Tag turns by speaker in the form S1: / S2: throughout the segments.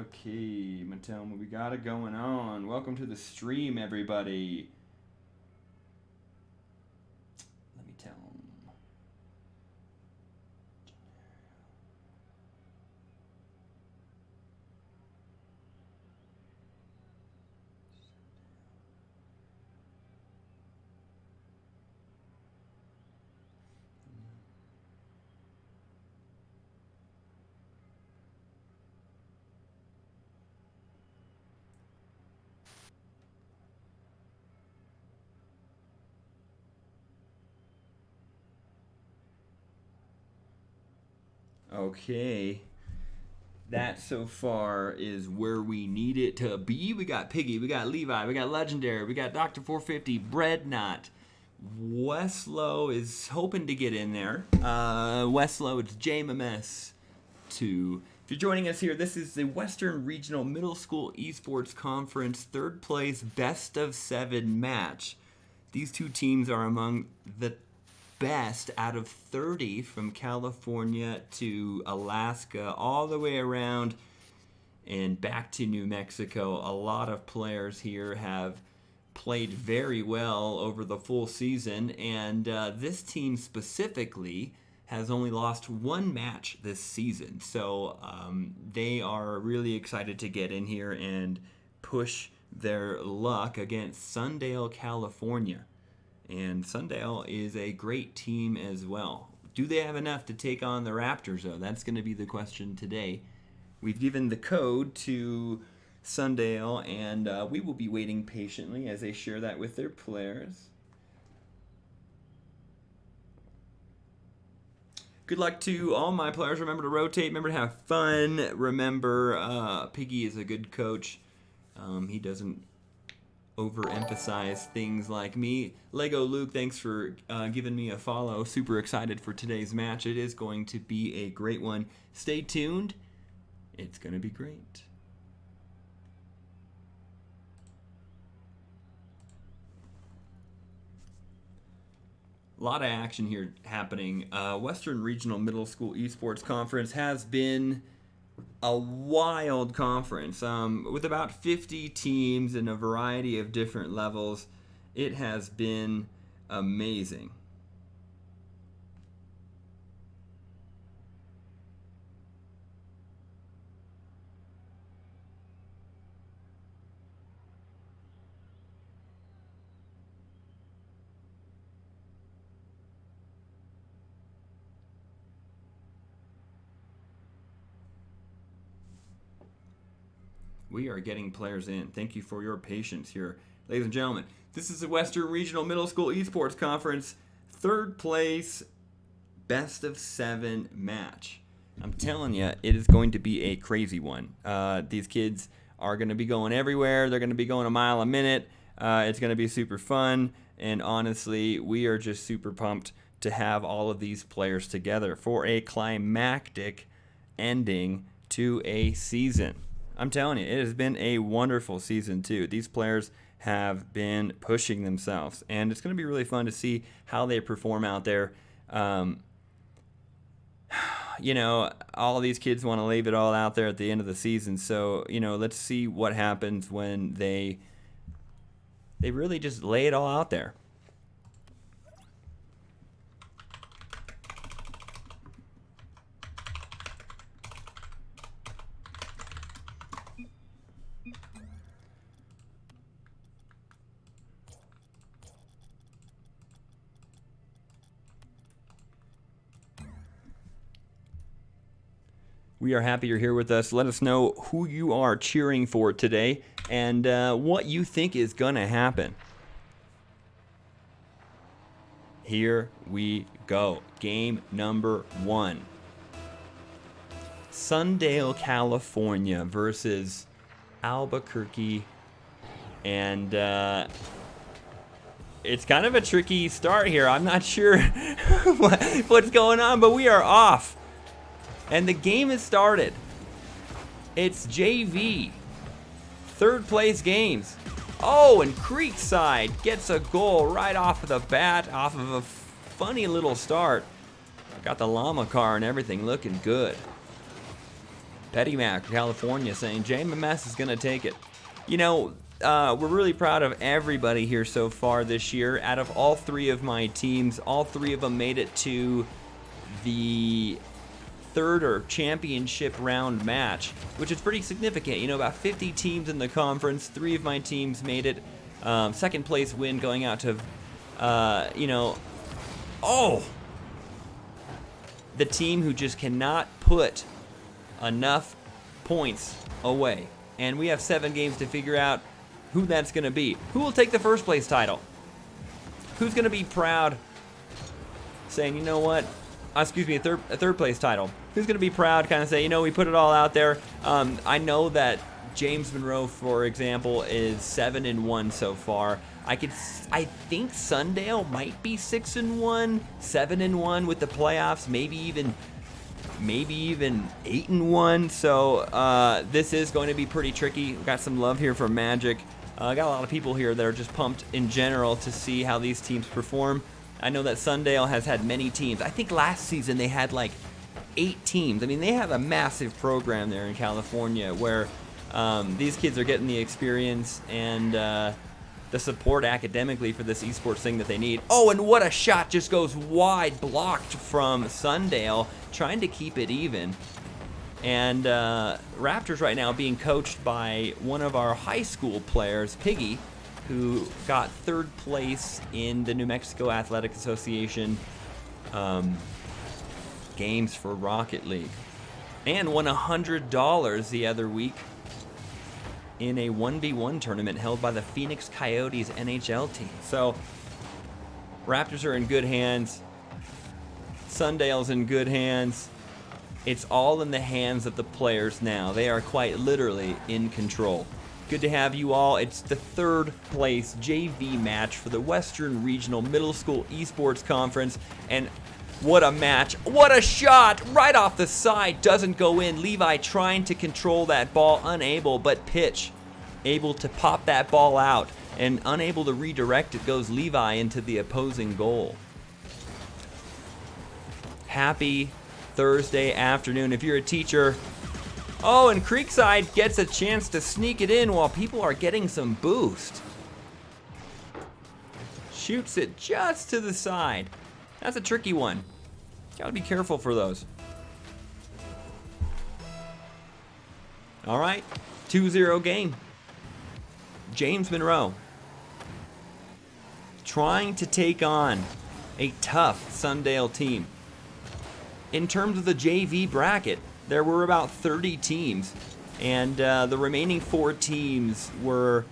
S1: Okay, Mattel, we got it going on. Welcome to the stream, everybody. Let me tell them. Okay. That so far is where we need it to be. We got Piggy, we got Levi, we got Legendary, we got Dr. 450, Breadnut. Westlow is hoping to get in there. Westlow, it's JMMS 2. If you're joining us here, this is the Western Regional Middle School Esports Conference third place best of 7 match. These two teams are among the best out of 30 from California to Alaska, all the way around and back to New Mexico. A lot of players here have played very well over the full season, and this team specifically has only lost one match this season. So they are really excited to get in here and push their luck against Sundale, California. And Sundale is a great team as well. Do they have enough to take on the Raptors, though? That's going to be the question today. We've given the code to Sundale, and we will be waiting patiently as they share that with their players. Good luck to all my players. Remember to rotate. Remember to have fun. Remember, Piggy is a good coach. He doesn't overemphasize things like me. Lego Luke, thanks for giving me a follow. Super excited for today's match. It is going to be a great one. Stay tuned. It's going to be great. A lot of action here happening. Western Regional Middle School Esports Conference has been a wild conference with about 50 teams in a variety of different levels. It has been amazing. We are getting players in. Thank you for your patience here. Ladies and gentlemen, this is the Western Regional Middle School Esports Conference third place best of 7 match. I'm telling you, it is going to be a crazy one. These kids are going to be going everywhere. They're going to be going a mile a minute. It's going to be super fun. And honestly, we are just super pumped to have all of these players together for a climactic ending to a season. I'm telling you, it has been a wonderful season, too. These players have been pushing themselves, and it's going to be really fun to see how they perform out there. You know, all of these kids want to leave it all out there at the end of the season, so, you know, let's see what happens when they really just lay it all out there. We are happy you're here with us. Let us know who you are cheering for today and what you think is going to happen. Here we go. Game number 1. Sundale, California versus Albuquerque. And it's kind of a tricky start here. I'm not sure what's going on, but we are off. And the game has started. It's JV. Third place games. Oh, and Creekside gets a goal right off of the bat, off of a funny little start. Got the llama car and everything looking good. Petty Mac, California, saying JMMS is going to take it. We're really proud of everybody here so far this year. Out of all three of my teams, all three of them made it to the third or championship round match, which is pretty significant. About 50 teams in the conference. Three of my teams made it. Second place win going out to, the team who just cannot put enough points away. And we have 7 games to figure out who that's going to be. Who will take the first place title? Who's going to be proud saying, you know what? A third place title. Who's going to be proud, kind of say, we put it all out there. I know that James Monroe, for example, is 7-1 so far. I think Sundale might be 6-1, 7-1 with the playoffs, maybe even 8-1. So this is going to be pretty tricky. We've got some love here for Magic. I got a lot of people here that are just pumped in general to see how these teams perform. I know that Sundale has had many teams. I think last season they had like 8 teams. I mean, they have a massive program there in California where these kids are getting the experience and the support academically for this esports thing that they need. Oh, and what a shot just goes wide, blocked from Sundale, trying to keep it even. And Raptors right now being coached by one of our high school players, Piggy, who got third place in the New Mexico Athletic Association games for Rocket League, and won $100 the other week in a 1v1 tournament held by the Phoenix Coyotes NHL team. So Raptors are in good hands. Sundale's in good hands. It's all in the hands of the players now. They are quite literally in control. Good to have you all. It's the third place JV match for the Western Regional Middle School Esports Conference. And what a match. What a shot. Right off the side. Doesn't go in. Levi trying to control that ball. Unable, but Pitch able to pop that ball out. And unable to redirect it goes Levi into the opposing goal. Happy Thursday afternoon. If you're a teacher... Oh, and Creekside gets a chance to sneak it in while people are getting some boost. Shoots it just to the side. That's a tricky one. Gotta be careful for those. All right, 2-0 game. James Monroe trying to take on a tough Sundale team. In terms of the JV bracket, there were about 30 teams, and the remaining 4 teams were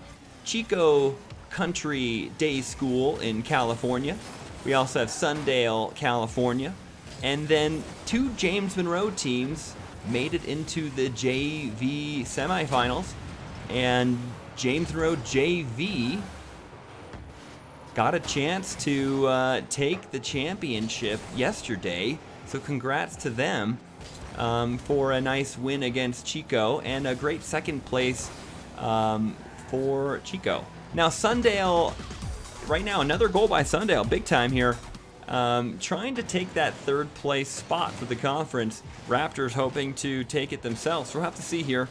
S1: Chico Country Day School in California. We also have Sundale, California. And then 2 James Monroe teams made it into the JV semifinals, and James Monroe JV got a chance to take the championship yesterday, so congrats to them. For a nice win against Chico and a great second place for Chico. Now Sundale, right now another goal by Sundale, big time here, trying to take that third place spot for the conference. Raptors hoping to take it themselves. We'll have to see here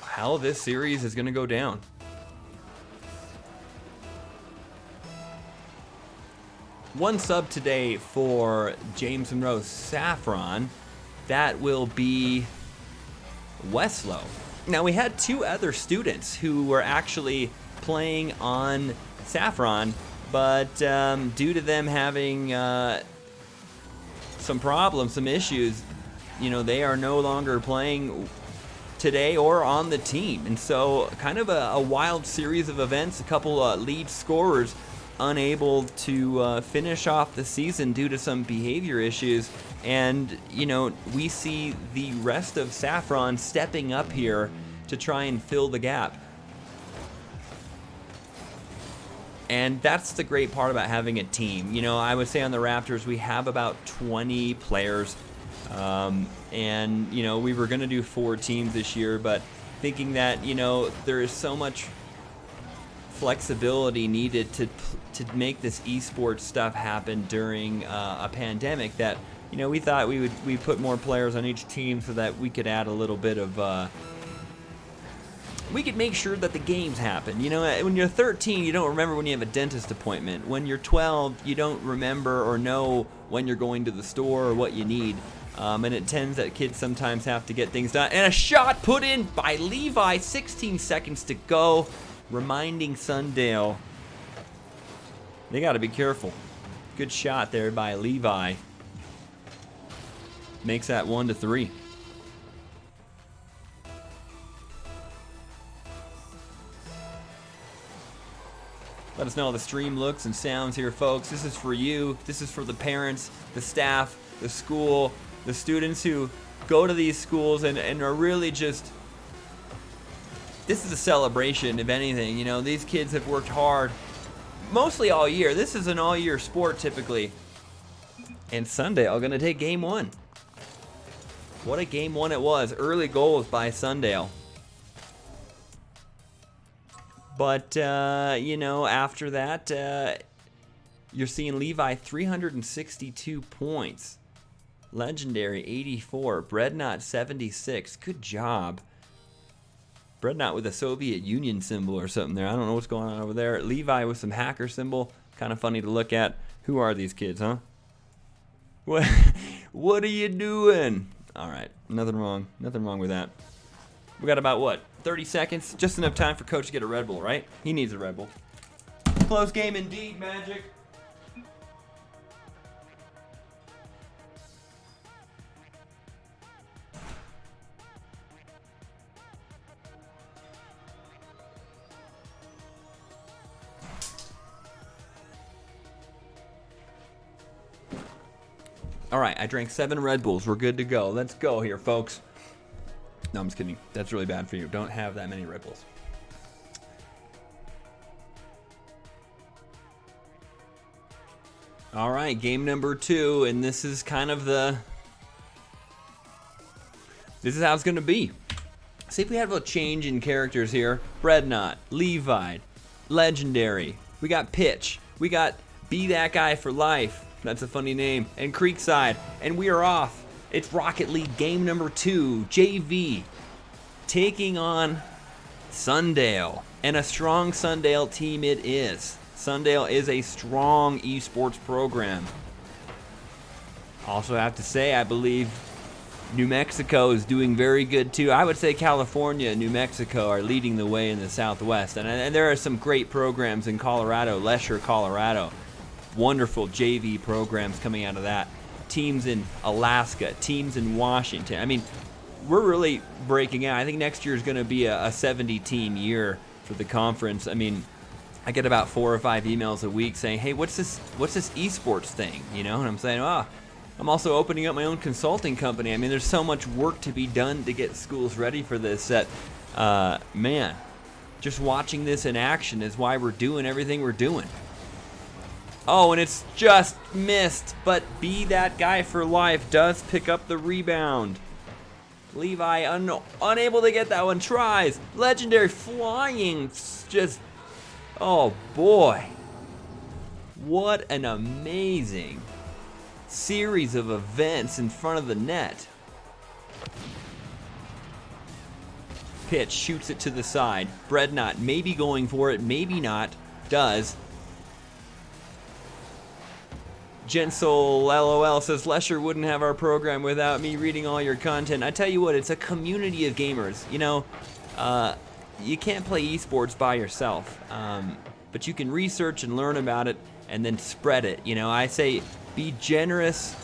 S1: how this series is going to go down. One sub today for James Monroe Saffron. That will be Weslow. Now, we had 2 other students who were actually playing on Saffron, but due to them having some problems, some issues, they are no longer playing today or on the team. And so kind of a wild series of events, a couple lead scorers unable to finish off the season due to some behavior issues. And, we see the rest of Saffron stepping up here to try and fill the gap. And that's the great part about having a team. I would say on the Raptors, we have about 20 players. And, we were going to do 4 teams this year, but thinking that, there is so much flexibility needed to make this esports stuff happen during a pandemic, that You know, we thought we put more players on each team so that we could add a little bit of we could make sure that the games happen. You know, when you're 13, you don't remember when you have a dentist appointment. When you're 12, you don't remember or know when you're going to the store or what you need. And it tends that kids sometimes have to get things done. And a shot put in by Levi, 16 seconds to go, reminding Sundale they got to be careful. Good shot there by Levi. Makes that 1-3. Let us know how the stream looks and sounds here, folks. This is for you. This is for the parents, the staff, the school, the students who go to these schools and are really just... This is a celebration, if anything. You know, these kids have worked hard mostly all year. This is an all-year sport, typically. And Sundale going to take game one. What a game one it was. Early goals by Sundale. But, you know, after that, you're seeing Levi 362 points. Legendary 84. Breadnought 76. Good job. Breadnought with a Soviet Union symbol or something there. I don't know what's going on over there. Levi with some hacker symbol. Kind of funny to look at. Who are these kids, huh? What are you doing? All right. Nothing wrong. Nothing wrong with that. We got about, what, 30 seconds? Just enough time for Coach to get a Red Bull, right? He needs a Red Bull. Close game indeed, Magic. All right, I drank 7 Red Bulls. We're good to go. Let's go here, folks. No, I'm just kidding. That's really bad for you. Don't have that many Red Bulls. All right, game number 2, and this is kind of the... This is how it's going to be. See if we have a change in characters here. Breadnought, Levi, Legendary. We got Pitch. We got Be That Guy for Life. That's a funny name. And Creekside. And we are off. It's Rocket League game number 2, JV, taking on Sundale. And a strong Sundale team it is. Sundale is a strong esports program. Also have to say, I believe New Mexico is doing very good too. I would say California and New Mexico are leading the way in the Southwest. And there are some great programs in Colorado, Lesher, Colorado. Wonderful JV programs coming out of that. Teams in Alaska, teams in Washington. I mean, we're really breaking out. I think next year is going to be a 70-team year for the conference. I mean, I get about 4 or 5 emails a week saying, "Hey, what's this esports thing?" You know, and I'm saying, I'm also opening up my own consulting company. I mean, there's so much work to be done to get schools ready for this that, man, just watching this in action is why we're doing everything we're doing. Oh, and it's just missed, but Be That Guy for Life does pick up the rebound. Levi unable to get that one, tries. Legendary flying, just, oh boy. What an amazing series of events in front of the net. Pitch, shoots it to the side. Breadnought maybe going for it, maybe not, does. Jensel LOL says, Lesher wouldn't have our program without me reading all your content. I tell you what, it's a community of gamers. You know, you can't play esports by yourself, but you can research and learn about it and then spread it. You know, I say be generous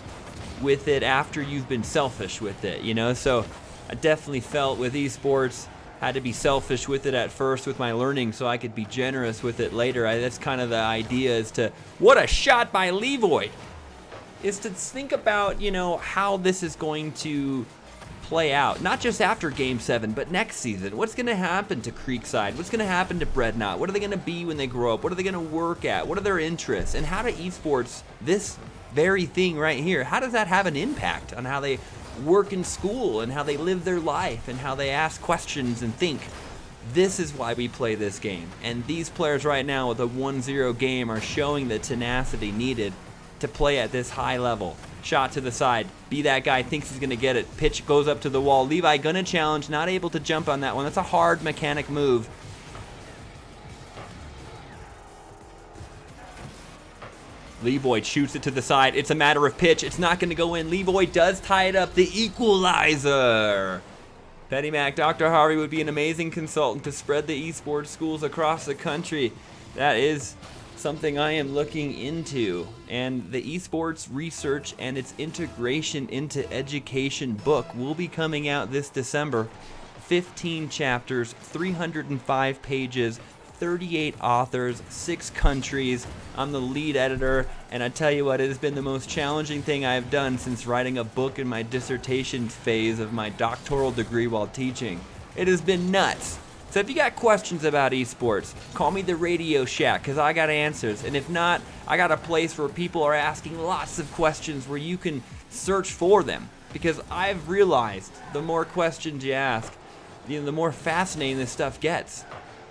S1: with it after you've been selfish with it, you know? So I definitely felt with esports, had to be selfish with it at first with my learning so I could be generous with it later. That's kind of the idea, is to, what a shot by Levoid, is to think about, you know, how this is going to play out, not just after Game 7, but next season. What's going to happen to Creekside? What's going to happen to Breadnought? What are they going to be when they grow up? What are they going to work at? What are their interests? And how do esports, this very thing right here, how does that have an impact on how they work in school and how they live their life and how they ask questions and think? This is why we play this game. And these players right now with a 1-0 game are showing the tenacity needed to play at this high level, Shot to the side. Be that guy, thinks he's going to get it. Pitch goes up to the wall. Levi going to challenge, not able to jump on that one. That's a hard mechanic move. Levoy shoots it to the side. It's a matter of pitch. It's not going to go in. Levoy does tie it up. The equalizer. Petty Mac, Dr. Harvey would be an amazing consultant to spread the esports schools across the country. That is something I am looking into. And the esports research and its integration into education book will be coming out this December. 15 chapters, 305 pages, 38 authors, 6 countries. I'm the lead editor, and I tell you what, it has been the most challenging thing I've done since writing a book in my dissertation phase of my doctoral degree while teaching. It has been nuts. So if you got questions about esports, call me the Radio Shack, because I got answers. And if not, I got a place where people are asking lots of questions where you can search for them. Because I've realized the more questions you ask, the more fascinating this stuff gets.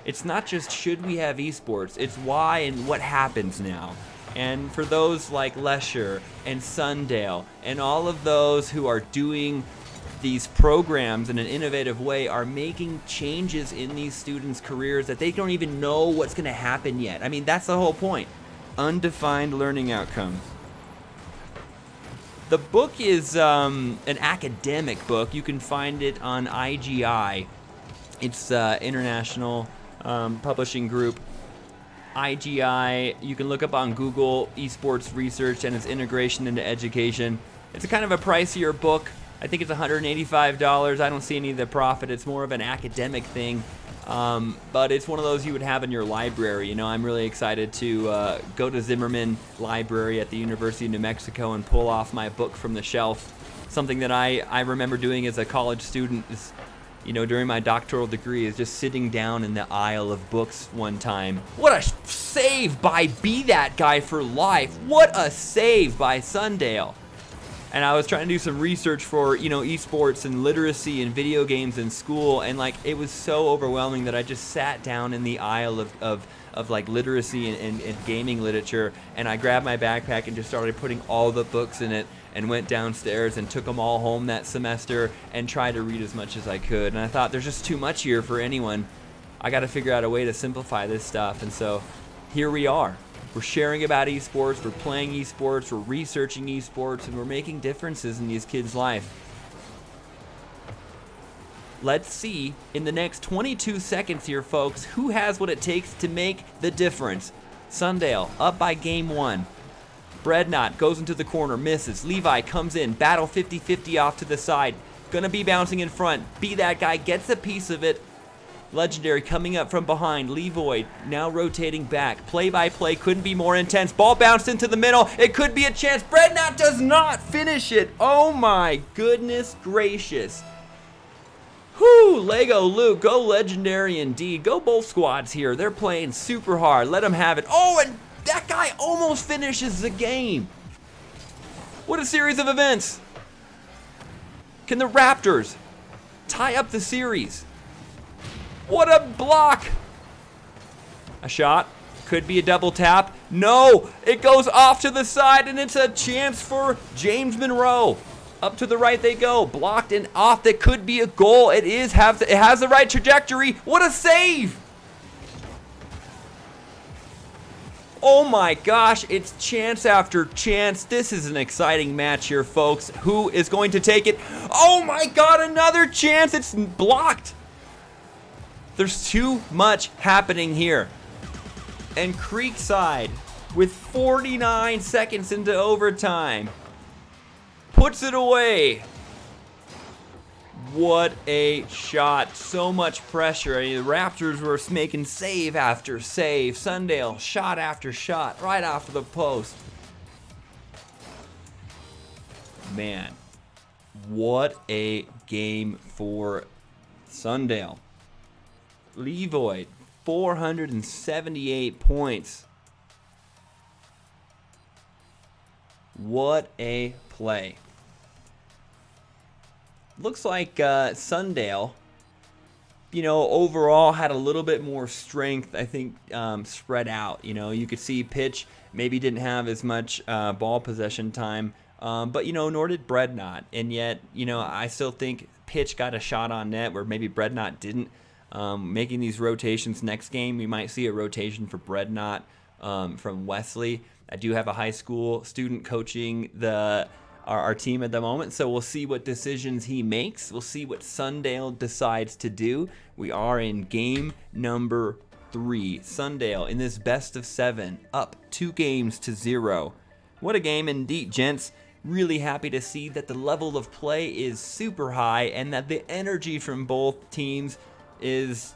S1: It's not just should we have esports, it's why and what happens now. And for those like Lesher and Sundale and all of those who are doing these programs in an innovative way, are making changes in these students' careers that they don't even know what's going to happen yet. I mean, that's the whole point. Undefined learning outcomes. The book is an academic book. You can find it on IGI. It's international publishing group. IGI, you can look up on Google esports research and its integration into education. It's a kind of a pricier book. I think it's $185. I don't see any of the profit. It's more of an academic thing. But it's one of those you would have in your library. You know, I'm really excited to go to Zimmerman Library at the University of New Mexico and pull off my book from the shelf. Something that I remember doing as a college student is, you know, during my doctoral degree, is just sitting down in the aisle of books one time. What a save by Be That Guy for Life. What a save by Sundale. And I was trying to do some research for, you know, esports and literacy and video games in school, and like it was so overwhelming that I just sat down in the aisle of like literacy and gaming literature, and I grabbed my backpack and just started putting all the books in it, and went downstairs and took them all home that semester and tried to read as much as I could. And I thought, there's just too much here for anyone. I got to figure out a way to simplify this stuff. And so here we are. We're sharing about esports, we're playing esports, we're researching esports, and we're making differences in these kids' life. Let's see, in the next 22 seconds here, folks, who has what it takes to make the difference. Sundale, up by game 1. Breadnought goes into the corner, misses. Levi comes in, battle 50-50 off to the side. Gonna be bouncing in front. Be That Guy, gets a piece of it. Legendary coming up from behind. Levoy now rotating back. Play-by-play couldn't be more intense. Ball bounced into the middle. It could be a chance. Breadnought does not finish it. Oh my goodness gracious. Whoo, Lego Luke, go Legendary indeed. Go both squads here. They're playing super hard. Let them have it. Oh, and that guy almost finishes the game. What a series of events. Can the Raptors tie up the series? What a block. A shot. Could be a double tap. No, it goes off to the side, and it's a chance for James Monroe. Up to the right they go. Blocked and off. That could be a goal. It has the right trajectory. What a save. Oh my gosh, it's chance after chance. This is an exciting match here, folks. Who is going to take it? Oh my god, another chance. It's blocked. There's too much happening here. And Creekside, with 49 seconds into overtime, puts it away. What a shot. So much pressure. I mean, the Raptors were making save after save. Sundale, shot after shot, right off of the post. Man, what a game for Sundale. Levoy, 478 points. What a play. Looks like Sundale, you know, overall had a little bit more strength, I think, spread out. You know, you could see Pitch maybe didn't have as much ball possession time But, nor did Breadnought. And yet, I still think Pitch got a shot on net where maybe Breadnought didn't. Making these rotations next game, we might see a rotation for Breadnought from Wesley. I do have a high school student coaching our team at the moment, so we'll see what decisions he makes. We'll see what Sundale decides to do. We are in game number 3. Sundale in this best of 7, up 2-0. What a game indeed, gents. Really happy to see that the level of play is super high and that the energy from both teams is,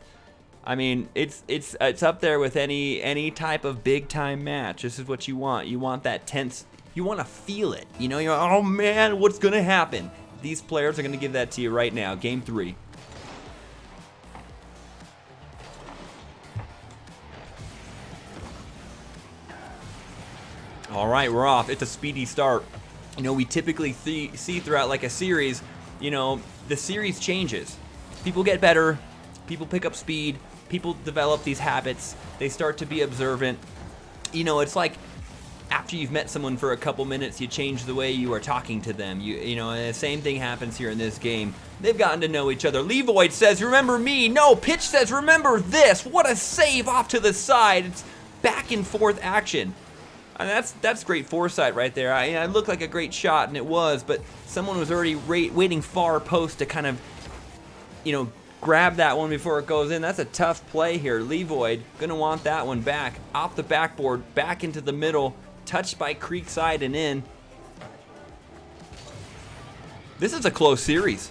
S1: it's up there with any type of big time match. This is what you want. You want that tense. You want to feel it. You're like, oh man, what's gonna happen? These players are gonna give that to you right now. Game 3. All right, we're off. It's a speedy start. We typically see throughout like a series, the series changes. People get better. People pick up speed. People develop these habits. They start to be observant. It's like after you've met someone for a couple minutes, you change the way you are talking to them. And the same thing happens here in this game. They've gotten to know each other. Levoid says, remember me. No, Pitch says, remember this. What a save off to the side. It's back and forth action. And that's great foresight right there. It looked like a great shot, and it was, but someone was already waiting far post to kind of, grab that one before it goes in. That's a tough play here. Levoid going to want that one back. Off the backboard, back into the middle, touched by Creekside and in. This is a close series.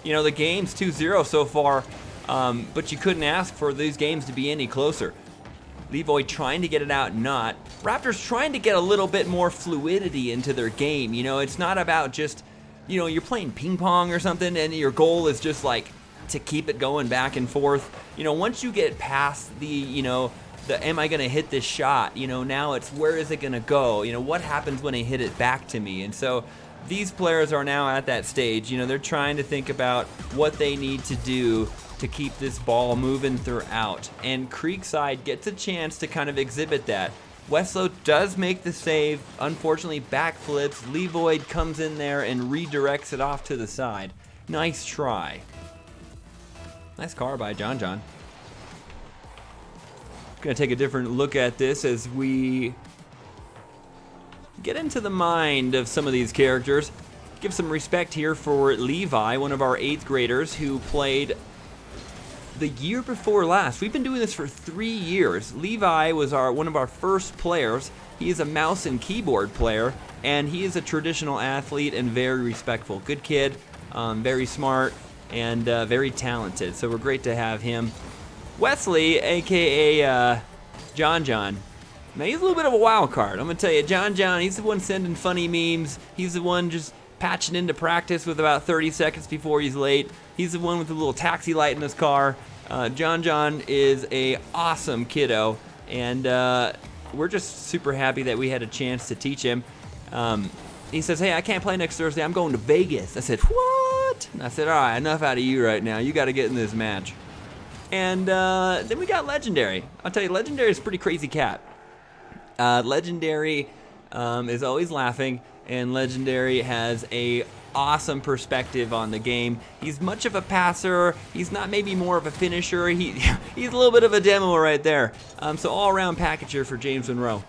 S1: The game's 2-0 so far, but you couldn't ask for these games to be any closer. Levoid trying to get it out, not. Raptors trying to get a little bit more fluidity into their game. It's not about just, you're playing ping pong or something and your goal is just like to keep it going back and forth. Once you get past the am I going to hit this shot? Now it's where is it going to go? What happens when I hit it back to me? And so these players are now at that stage. They're trying to think about what they need to do to keep this ball moving throughout. And Creekside gets a chance to kind of exhibit that. Westlow does make the save. Unfortunately, backflips. Levoid comes in there and redirects it off to the side. Nice try. Nice car by John. Going to take a different look at this as we get into the mind of some of these characters. Give some respect here for Levi, one of our 8th graders who played the year before last. We've been doing this for 3 years. Levi was one of our first players. He is a mouse and keyboard player, and he is a traditional athlete and very respectful. Good kid, very smart, and very talented. So we're great to have him. Wesley, a.k.a. John. Now, he's a little bit of a wild card. I'm going to tell you, John, he's the one sending funny memes. He's the one just patching into practice with about 30 seconds before he's late. He's the one with the little taxi light in his car. John is a awesome kiddo, and we're just super happy that we had a chance to teach him. He says, hey, I can't play next Thursday. I'm going to Vegas. I said, what? And I said, all right, enough out of you right now. You got to get in this match. And then we got Legendary. I'll tell you, Legendary is a pretty crazy cat. Legendary is always laughing, and Legendary has a awesome perspective on the game. He's much of a passer. He's not maybe more of a finisher. He's a little bit of a demo right there. So all-around packager for James Monroe.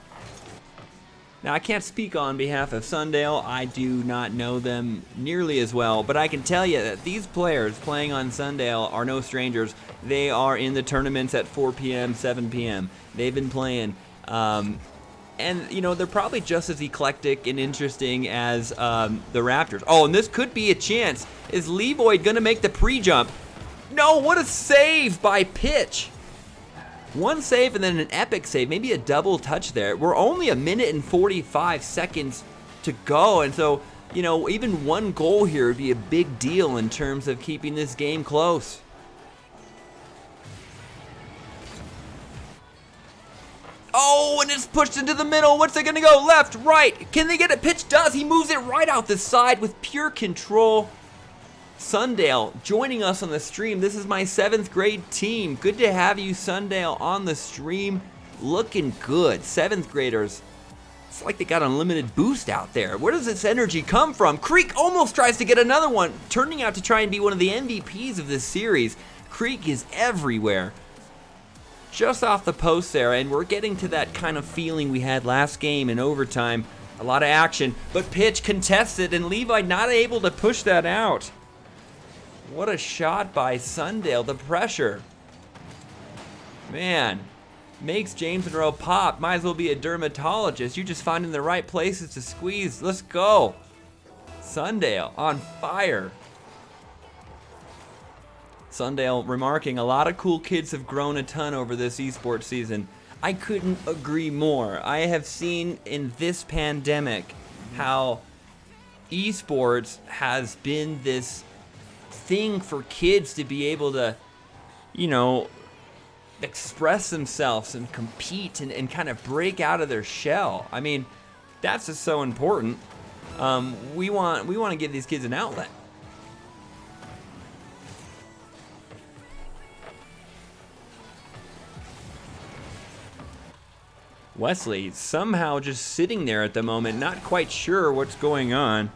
S1: Now, I can't speak on behalf of Sundale. I do not know them nearly as well, but I can tell you that these players playing on Sundale are no strangers. They are in the tournaments at 4 p.m., 7 p.m. They've been playing. And, they're probably just as eclectic and interesting as the Raptors. Oh, and this could be a chance. Is Levoid going to make the pre-jump? No, what a save by Pitch. One save and then an epic save, maybe a double touch there. We're only 1 minute and 45 seconds to go, and so, even one goal here would be a big deal in terms of keeping this game close. Oh, and it's pushed into the middle. What's it going to go? Left, right. Can they get it? Pitch does. He moves it right out the side with pure control. Sundale joining us on the stream. This is my 7th grade team. Good to have you, Sundale, on the stream. Looking good. 7th graders. It's like they got unlimited boost out there. Where does this energy come from? Creek almost tries to get another one, turning out to try and be one of the MVPs of this series. Creek is everywhere. Just off the post there, and we're getting to that kind of feeling we had last game in overtime. A lot of action, but pitch contested, and Levi not able to push that out. What a shot by Sundale. The pressure, man, makes James Monroe pop. Might as well be a dermatologist. You're just finding the right places to squeeze. Let's go. Sundale on fire. Sundale remarking, a lot of cool kids have grown a ton over this esports season. I couldn't agree more. I have seen in this pandemic how esports has been this thing for kids to be able to, express themselves and compete and kind of break out of their shell. I mean, that's just so important. We want to give these kids an outlet. Wesley somehow just sitting there at the moment, not quite sure what's going on.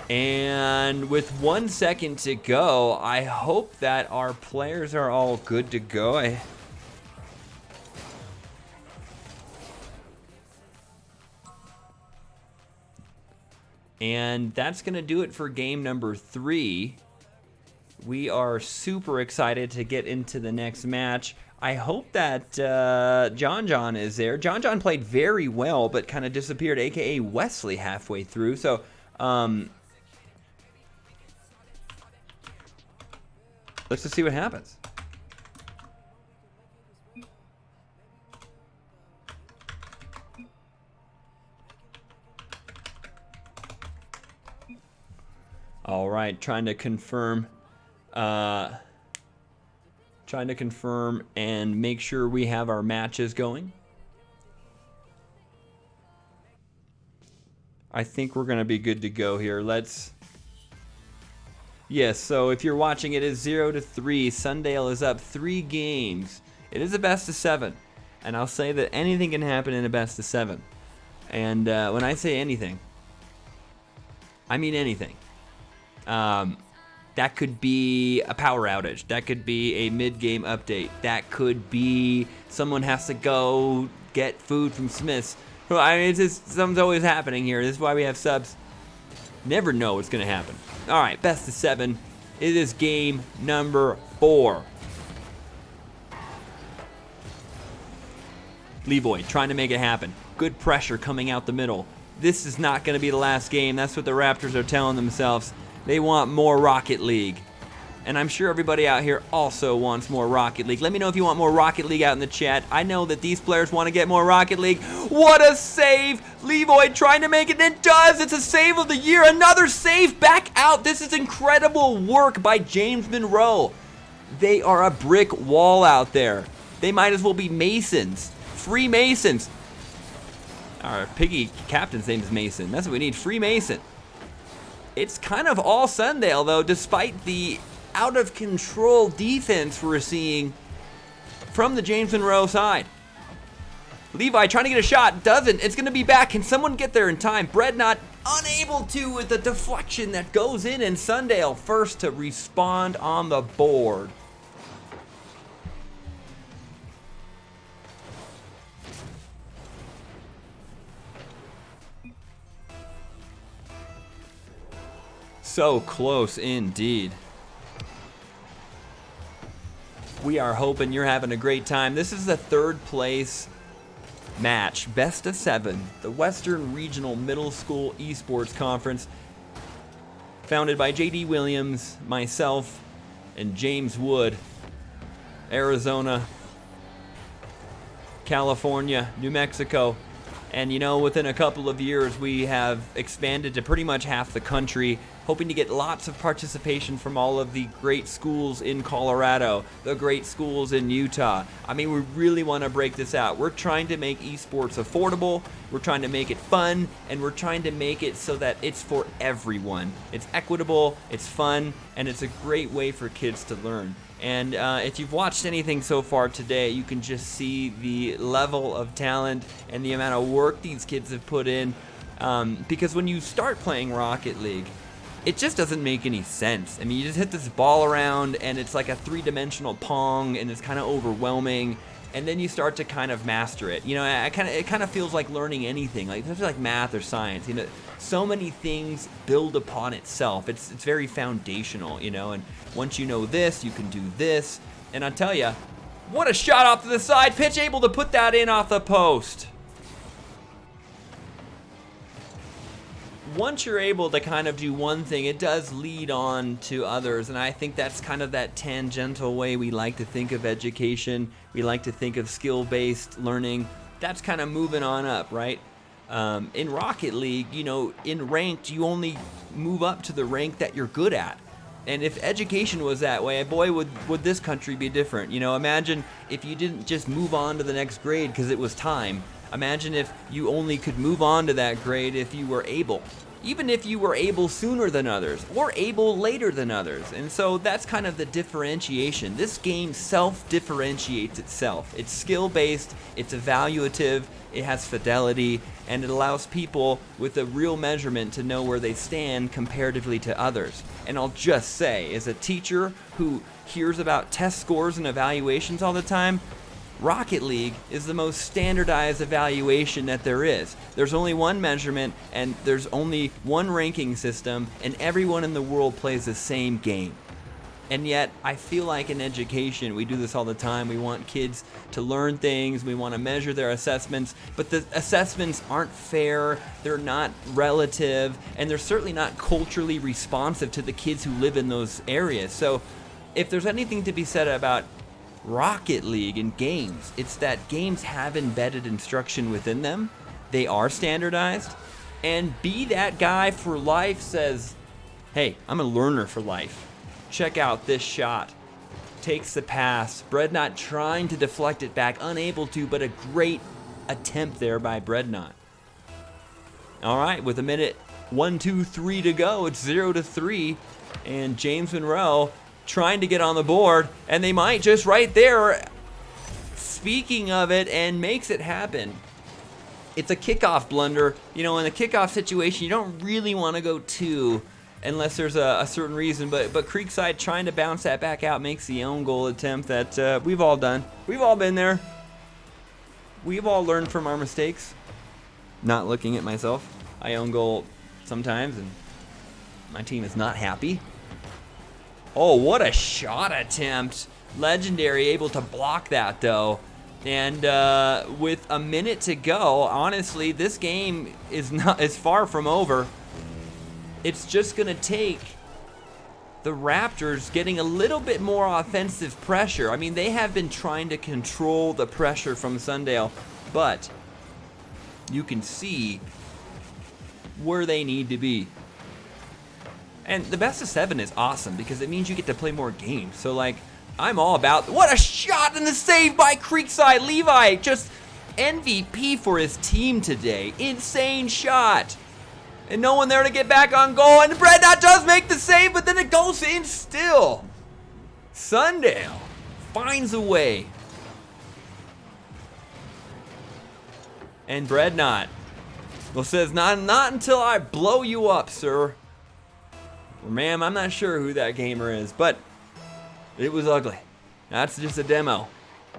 S1: And with 1 second to go, I hope that our players are all good to go. And that's going to do it for game number 3. We are super excited to get into the next match. I hope that John is there. John played very well, but kind of disappeared, a.k.a. Wesley, halfway through. So, let's just see what happens. All right, trying to confirm and make sure we have our matches going. I think we're going to be good to go here. Yes, so if you're watching, it is 0-3. Sundale is up 3 games. It is a best of 7. And I'll say that anything can happen in a best of 7. And when I say anything, I mean anything. That could be a power outage. That could be a mid-game update. That could be someone has to go get food from Smith's. Well, I mean, it's just, something's always happening here. This is why we have subs. Never know what's going to happen. All right, best of 7. It is game number 4. Levoy trying to make it happen. Good pressure coming out the middle. This is not going to be the last game. That's what the Raptors are telling themselves. They want more Rocket League. And I'm sure everybody out here also wants more Rocket League. Let me know if you want more Rocket League out in the chat. I know that these players want to get more Rocket League. What a save! Levoy trying to make it, and it does! It's a save of the year! Another save back out! This is incredible work by James Monroe. They are a brick wall out there. They might as well be Masons. Freemasons. Our piggy captain's name is Mason. That's what we need, Freemason. It's kind of all Sundale, though, despite the out-of-control defense we're seeing from the James Monroe side. Levi trying to get a shot, doesn't. It's going to be back. Can someone get there in time? Breadnought unable to with the deflection that goes in, and Sundale first to respond on the board. So close indeed. We are hoping you're having a great time. This is the 3rd place match, best of 7, the Western Regional Middle School Esports Conference, founded by J.D. Williams, myself, and James Wood. Arizona, California, New Mexico. And, within a couple of years, we have expanded to pretty much half the country, hoping to get lots of participation from all of the great schools in Colorado, the great schools in Utah. I mean, we really want to break this out. We're trying to make esports affordable, we're trying to make it fun, and we're trying to make it so that it's for everyone. It's equitable, it's fun, and it's a great way for kids to learn. And if you've watched anything so far today, you can just see the level of talent and the amount of work these kids have put in. Because when you start playing Rocket League, it just doesn't make any sense. I mean, you just hit this ball around, and it's like a three-dimensional Pong, and it's kind of overwhelming. And then you start to kind of master it. It kind of feels like learning anything, like math or science. So many things build upon itself. It's very foundational, and once you know this, you can do this. And I tell you, what a shot off to the side. Pitch able to put that in off the post. Once you're able to kind of do one thing, it does lead on to others, and I think that's kind of that tangential way we like to think of education. We like to think of skill-based learning. That's kind of moving on up, right? In Rocket League, in ranked, you only move up to the rank that you're good at. And if education was that way, boy, would this country be different. Imagine if you didn't just move on to the next grade because it was time. Imagine if you only could move on to that grade if you were able. Even if you were able sooner than others, or able later than others. And so that's kind of the differentiation. This game self-differentiates itself. It's skill-based, it's evaluative, it has fidelity, and it allows people with a real measurement to know where they stand comparatively to others. And I'll just say, as a teacher who hears about test scores and evaluations all the time, Rocket League is the most standardized evaluation that there is. There's only one measurement, and there's only one ranking system, and everyone in the world plays the same game. And yet, I feel like in education, we do this all the time. We want kids to learn things, we want to measure their assessments, but the assessments aren't fair, they're not relative, and they're certainly not culturally responsive to the kids who live in those areas. So, if there's anything to be said about Rocket League and games, it's that games have embedded instruction within them. They are standardized. And Be That Guy for Life says, hey, I'm a learner for life. Check out this shot. Takes the pass. Breadnought trying to deflect it back, unable to, but a great attempt there by Breadnought. All right, with a minute 1, 2, 3 to go, it's 0-3, and James Monroe trying to get on the board, and they might just right there, speaking of it, and makes it happen. It's a kickoff blunder. In a kickoff situation, you don't really want to go two unless there's a certain reason, but Creekside trying to bounce that back out makes the own goal attempt that we've all done. We've all been there. We've all learned from our mistakes. Not looking at myself. I own goal sometimes, and my team is not happy. Oh, what a shot attempt. Legendary, able to block that, though. And with a minute to go, honestly, this game is far from over. It's just going to take the Raptors getting a little bit more offensive pressure. I mean, they have been trying to control the pressure from Sundale, but you can see where they need to be. And the best of 7 is awesome because it means you get to play more games. So, I'm all about... What a shot and the save by Creekside. Levi, just MVP for his team today. Insane shot. And no one there to get back on goal. And Breadnought does make the save, but then it goes in still. Sundale finds a way. And Breadnought, says, not until I blow you up, sir. Or ma'am, I'm not sure who that gamer is, but it was ugly. That's just a demo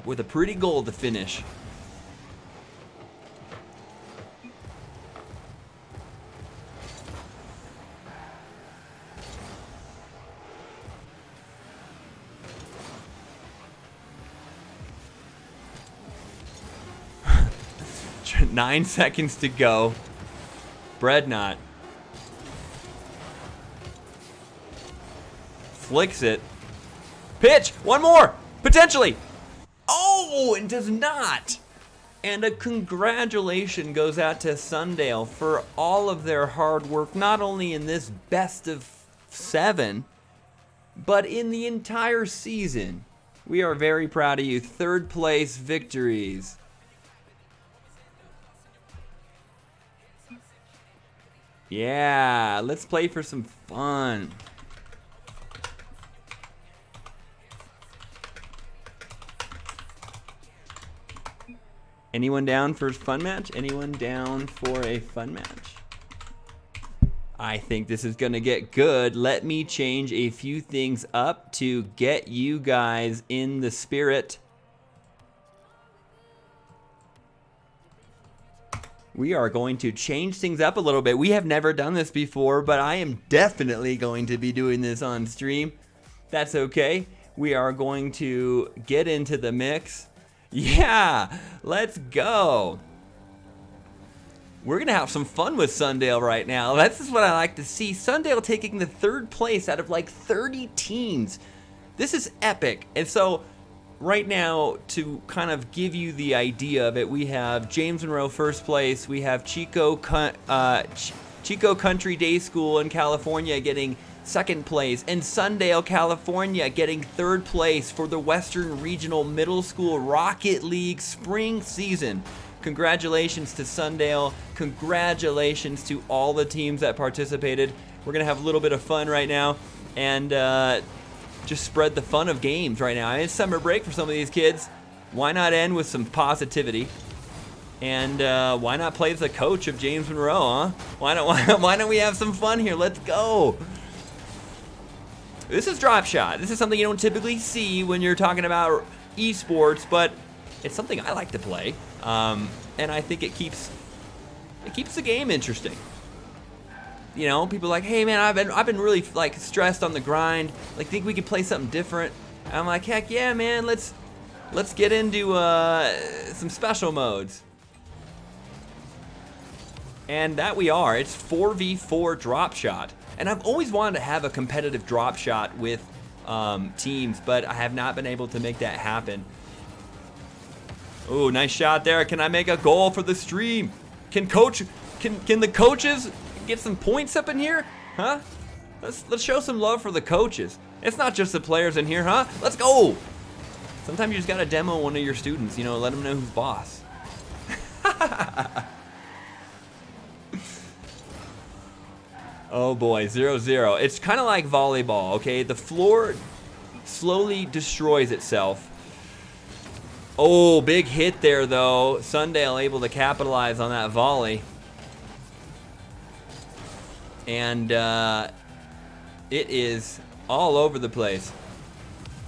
S1: with a pretty goal to finish. Nine seconds to go. Breadnought flicks it. Pitch! One more! Potentially! Oh, and does not! And a congratulations goes out to Sundale for all of their hard work, not only in this best of 7, but in the entire season. We are very proud of you. 3rd place victories. Yeah, let's play for some fun. Anyone down for a fun match? Anyone down for a fun match? I think this is going to get good. Let me change a few things up to get you guys in the spirit. We are going to change things up a little bit. We have never done this before, but I am definitely going to be doing this on stream. That's okay. We are going to get into the mix. Yeah, let's go. We're going to have some fun with Sundale right now. That's just what I like to see. Sundale taking the 3rd place out of like 30 teams. This is epic. And so right now, to kind of give you the idea of it, we have James Monroe 1st place. We have Chico Country Day School in California getting 2nd place, and Sundale, California getting 3rd place for the Western Regional Middle School Rocket League spring season. Congratulations to Sundale. Congratulations to all the teams that participated. We're going to have a little bit of fun right now and just spread the fun of games right now. It's summer break for some of these kids. Why not end with some positivity? And why not play as the coach of James Monroe, huh? Why don't we have some fun here? Let's go. This is drop shot. This is something you don't typically see when you're talking about esports, but it's something I like to play, and I think it keeps the game interesting. You know, people are like, hey man, I've been really like stressed on the grind. Like, think we could play something different? And I'm like, heck yeah, man. Let's get into some special modes. And that we are. It's 4v4 drop shot. And I've always wanted to have a competitive drop shot with teams, but I have not been able to make that happen. Oh, nice shot there. Can I make a goal for the stream? Can the coaches get some points up in here? Huh? Let's show some love for the coaches. It's not just the players in here, huh? Let's go. Sometimes you just gotta demo one of your students, you know, let them know who's boss. Oh boy, 0-0. It's kind of like volleyball, okay? The floor slowly destroys itself. Oh, big hit there, though. Sundale able to capitalize on that volley. And it is all over the place.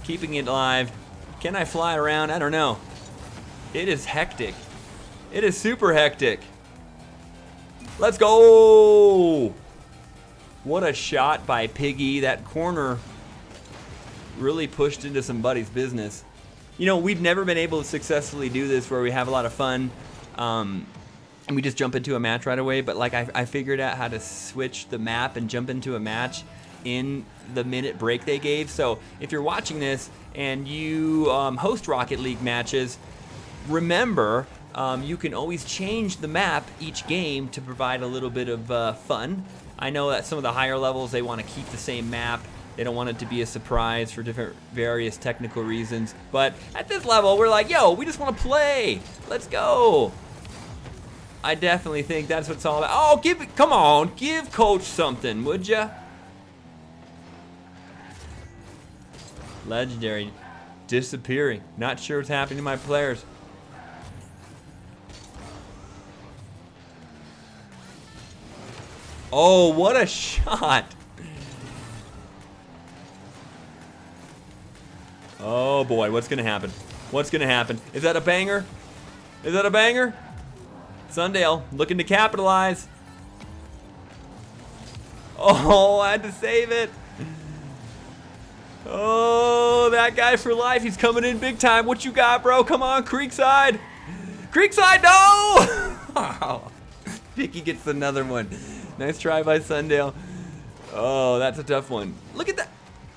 S1: Keeping it live. Can I fly around? I don't know. It is hectic. It is super hectic. Let's go! What a shot by Piggy. That corner really pushed into somebody's business. You know, we've never been able to successfully do this where we have a lot of fun and we just jump into a match right away. But like I figured out how to switch the map and jump into a match in the minute break they gave. So if you're watching this and you host Rocket League matches, remember you can always change the map each game to provide a little bit of fun. I know that some of the higher levels, they want to keep the same map. They don't want it to be a surprise for different various technical reasons. But at this level, we're like, yo, we just want to play. Let's go. I definitely think that's what it's all about. Oh, come on, give coach something, would ya? Legendary. Disappearing. Not sure what's happening to my players. Oh, what a shot. Oh boy, what's gonna happen? What's gonna happen? Is that a banger? Is that a banger? Sundale looking to capitalize. Oh, I had to save it. Oh, that guy for life. He's coming in big time. What you got, bro? Come on, Creekside. Creekside, no! Vicky gets another one. Nice try by Sundale. Oh, that's a tough one. Look at that.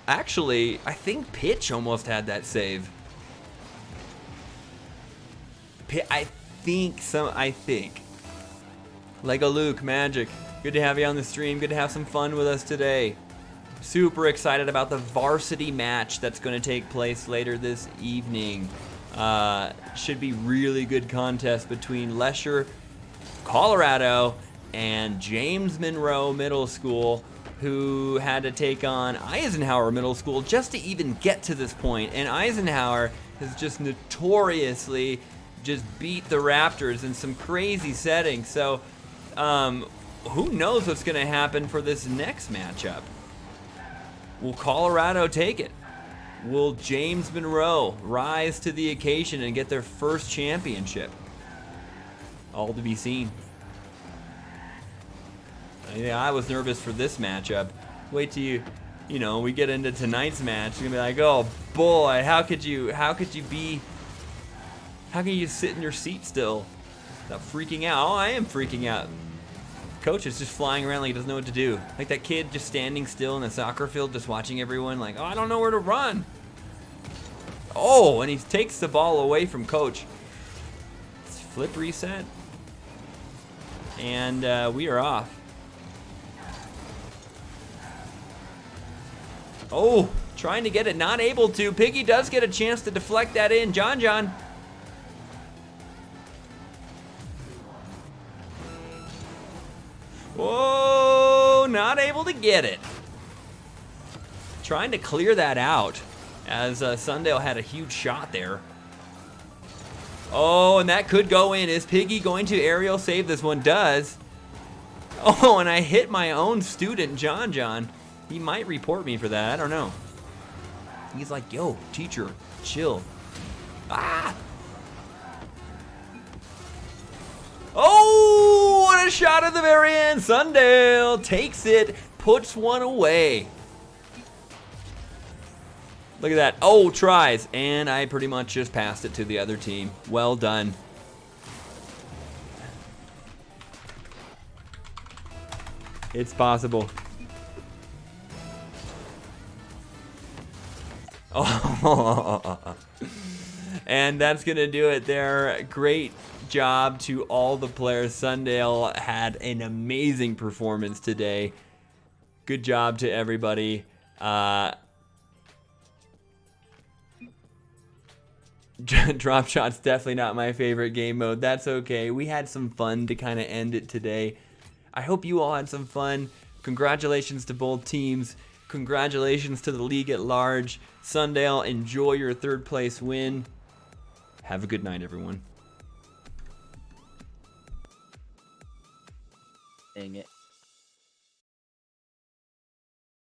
S1: Actually, I think Pitch almost had that save. I think. Lego Luke, Magic, good to have you on the stream. Good to have some fun with us today. Super excited about the varsity match that's going to take place later this evening. Should be really good contest between Lesher, Colorado, and James Monroe Middle School, who had to take on Eisenhower Middle School just to even get to this point. And Eisenhower has just notoriously just beat the Raptors in some crazy settings. So who knows what's going to happen for this next matchup? Will Colorado take it? Will James Monroe rise to the occasion and get their first championship? All to be seen. Yeah, I was nervous for this matchup. Wait till we get into tonight's match. You're gonna be like, oh boy, how could you sit in your seat still without freaking out? Oh, I am freaking out. Coach is just flying around like he doesn't know what to do. Like that kid just standing still in the soccer field, just watching everyone like, oh, I don't know where to run. Oh, and he takes the ball away from Coach. It's flip reset. And we are off. Oh, trying to get it, not able to. Piggy does get a chance to deflect that in. John. Whoa, not able to get it. Trying to clear that out as Sundale had a huge shot there. Oh, and that could go in. Is Piggy going to aerial save this one? Does. Oh, and I hit my own student, John. He might report me for that. I don't know. He's like, yo, teacher, chill. Ah! Oh, what a shot at the very end. Sundale takes it, puts one away. Look at that. Oh, tries. And I pretty much just passed it to the other team. Well done. It's possible. Oh. And that's going to do it there. Great job to all the players. Sundale had an amazing performance today. Good job to everybody. Drop shot's definitely not my favorite game mode. That's okay. We had some fun to kind of end it today. I hope you all had some fun. Congratulations to both teams. Congratulations to the league at large. Sundale, enjoy your third place win. Have a good night, everyone.
S2: Dang it.